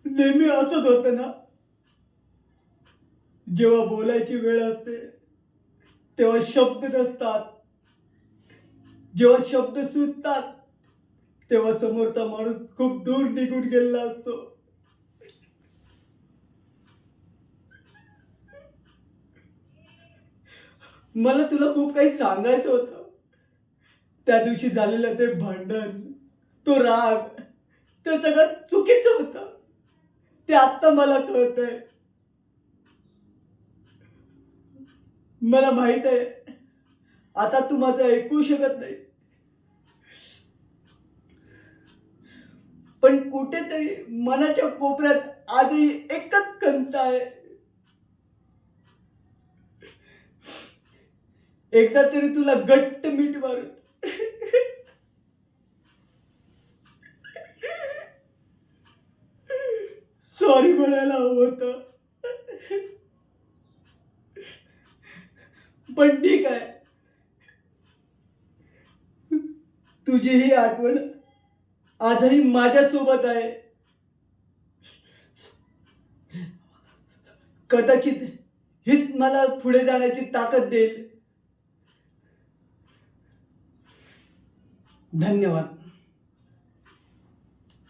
नेहमी असंच होतं ना, जेव्हा बोलायची वेळ असते तेव्हा शब्द नसतात, जेव्हा शब्द सुचतात तेव्हा समोरचा माणूस खूप दूर निघून गेलेला असतो. मला तुला खूप काही सांगायचं होतं. त्या दिवशी झालेलं ते भांडण, तो राग, ते सगळं चुकीचं होतं. ते आत्ता मला कळतंय. मला माहित आहे, आता तू माझं ऐकू शकत नाही. पण कुठेतरी मनाच्या कोपऱ्यात आजही एकच खंत आहे. एकदा तरी तुला घट्ट मिठी मारून सॉरी म्हणायला हवं होतं. पण ठीक आहे. तुझी ही आठवण आजही माझ्यासोबत आहे. कदाचित हीच मला पुढे जाण्याची ताकद देईल. धन्यवाद.